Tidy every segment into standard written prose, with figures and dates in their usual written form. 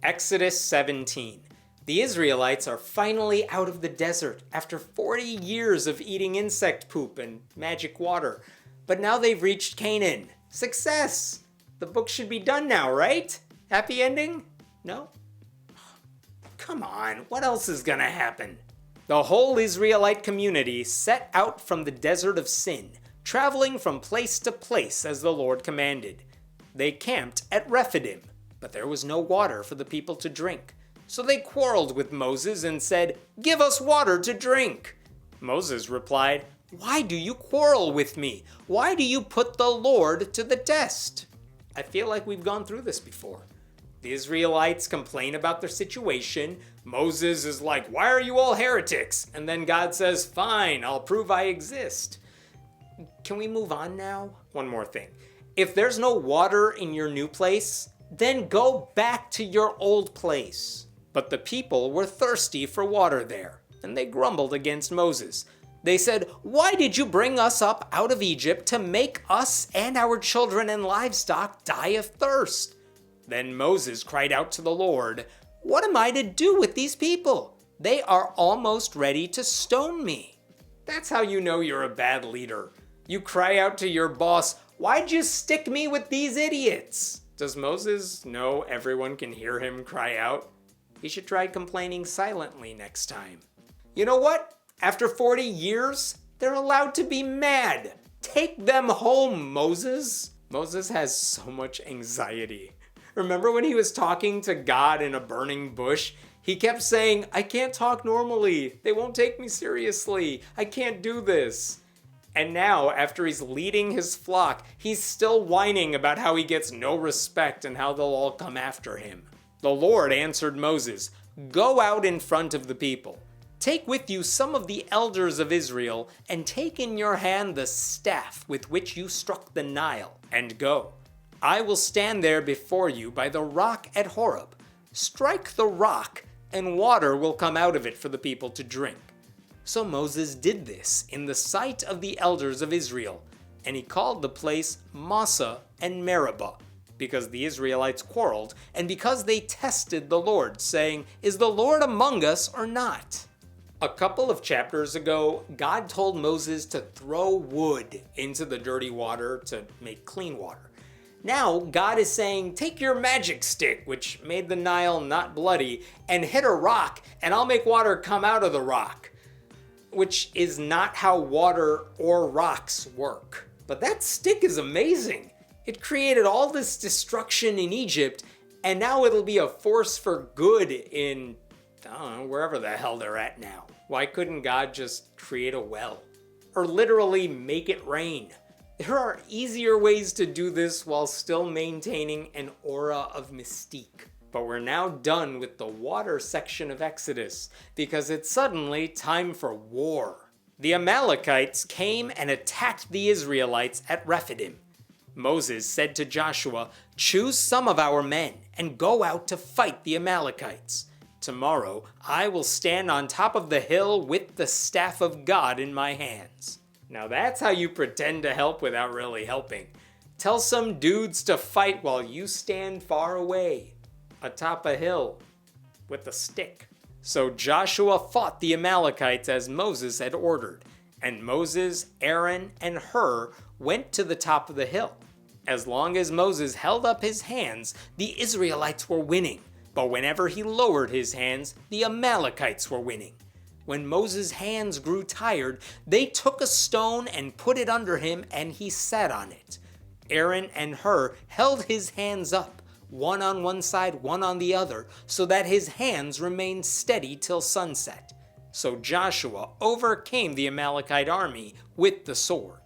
Exodus 17. The Israelites are finally out of the desert after 40 years of eating insect poop and magic water. But now they've reached Canaan. Success! The book should be done now, right? Happy ending? No? Come on, what else is gonna happen? The whole Israelite community set out from the desert of Sin, traveling from place to place as the Lord commanded. They camped at Rephidim, but there was no water for the people to drink. So they quarreled with Moses and said, "Give us water to drink." Moses replied, "Why do you quarrel with me? Why do you put the Lord to the test?" I feel like we've gone through this before. The Israelites complain about their situation. Moses is like, "Why are you all heretics?" And then God says, "Fine, I'll prove I exist." Can we move on now? One more thing. If there's no water in your new place, then go back to your old place. But the people were thirsty for water there, and they grumbled against Moses. They said, "Why did you bring us up out of Egypt to make us and our children and livestock die of thirst?" Then Moses cried out to the Lord, "What am I to do with these people? They are almost ready to stone me." That's how you know you're a bad leader. You cry out to your boss, "Why'd you stick me with these idiots?" Does Moses know everyone can hear him cry out? He should try complaining silently next time. You know what? After 40 years, they're allowed to be mad. Take them home, Moses. Moses has so much anxiety. Remember when he was talking to God in a burning bush? He kept saying, "I can't talk normally. They won't take me seriously. I can't do this." And now, after he's leading his flock, he's still whining about how he gets no respect and how they'll all come after him. The Lord answered Moses, "Go out in front of the people. Take with you some of the elders of Israel, and take in your hand the staff with which you struck the Nile, and go. I will stand there before you by the rock at Horeb. Strike the rock, and water will come out of it for the people to drink." So Moses did this in the sight of the elders of Israel, and he called the place Massah and Meribah, because the Israelites quarreled, and because they tested the Lord, saying, "Is the Lord among us or not?" A couple of chapters ago, God told Moses to throw wood into the dirty water to make clean water. Now, God is saying, "Take your magic stick, which made the Nile not bloody, and hit a rock, and I'll make water come out of the rock." Which is not how water or rocks work. But that stick is amazing. It created all this destruction in Egypt, and now it'll be a force for good in, I don't know, wherever the hell they're at now. Why couldn't God just create a well? Or literally make it rain? There are easier ways to do this while still maintaining an aura of mystique. But we're now done with the water section of Exodus, because it's suddenly time for war. The Amalekites came and attacked the Israelites at Rephidim. Moses said to Joshua, "Choose some of our men and go out to fight the Amalekites. Tomorrow I will stand on top of the hill with the staff of God in my hands." Now that's how you pretend to help without really helping. Tell some dudes to fight while you stand far away, atop a hill, with a stick. So Joshua fought the Amalekites as Moses had ordered, and Moses, Aaron, and Hur went to the top of the hill. As long as Moses held up his hands, the Israelites were winning, but whenever he lowered his hands, the Amalekites were winning. When Moses' hands grew tired, they took a stone and put it under him, and he sat on it. Aaron and Hur held his hands up, one on one side, one on the other, so that his hands remained steady till sunset. So Joshua overcame the Amalekite army with the sword.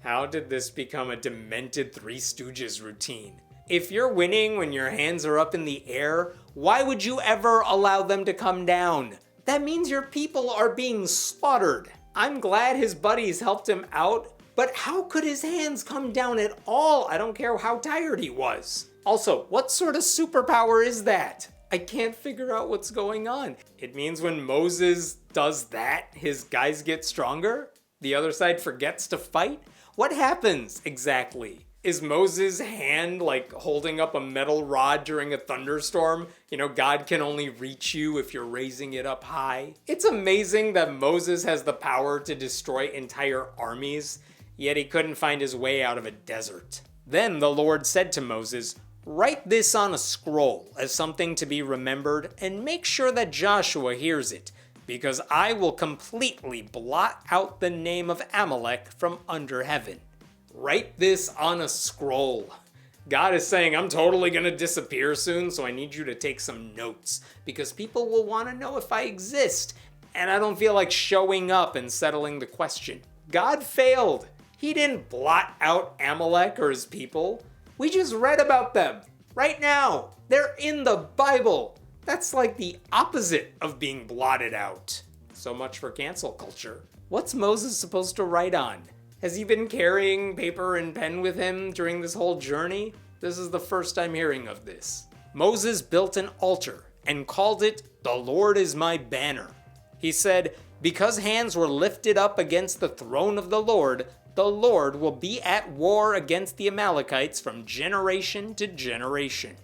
How did this become a demented Three Stooges routine? If you're winning when your hands are up in the air, why would you ever allow them to come down? That means your people are being slaughtered. I'm glad his buddies helped him out, but how could his hands come down at all? I don't care how tired he was. Also, what sort of superpower is that? I can't figure out what's going on. It means when Moses does that, his guys get stronger? The other side forgets to fight? What happens exactly? Is Moses' hand like holding up a metal rod during a thunderstorm? You know, God can only reach you if you're raising it up high. It's amazing that Moses has the power to destroy entire armies, yet he couldn't find his way out of a desert. Then the Lord said to Moses, "Write this on a scroll as something to be remembered, and make sure that Joshua hears it, because I will completely blot out the name of Amalek from under heaven." Write this on a scroll. God is saying, I'm totally going to disappear soon, so I need you to take some notes, because people will want to know if I exist, and I don't feel like showing up and settling the question. God failed. He didn't blot out Amalek or his people. We just read about them right now. They're in the Bible. That's like the opposite of being blotted out. So much for cancel culture. What's Moses supposed to write on? Has he been carrying paper and pen with him during this whole journey? This is the first I'm hearing of this. Moses built an altar and called it, "The Lord is my banner." He said, "Because hands were lifted up against the throne of the Lord will be at war against the Amalekites from generation to generation."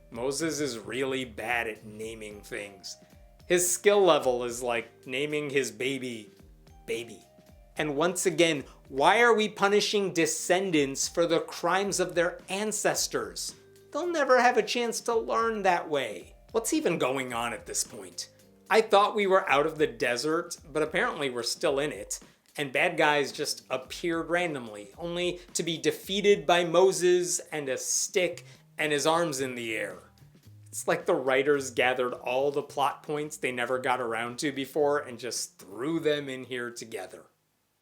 Moses is really bad at naming things. His skill level is like naming his baby. And once again, why are we punishing descendants for the crimes of their ancestors? They'll never have a chance to learn that way. What's even going on at this point? I thought we were out of the desert, but apparently we're still in it. And bad guys just appeared randomly, only to be defeated by Moses and a stick and his arms in the air. It's like the writers gathered all the plot points they never got around to before and just threw them in here together.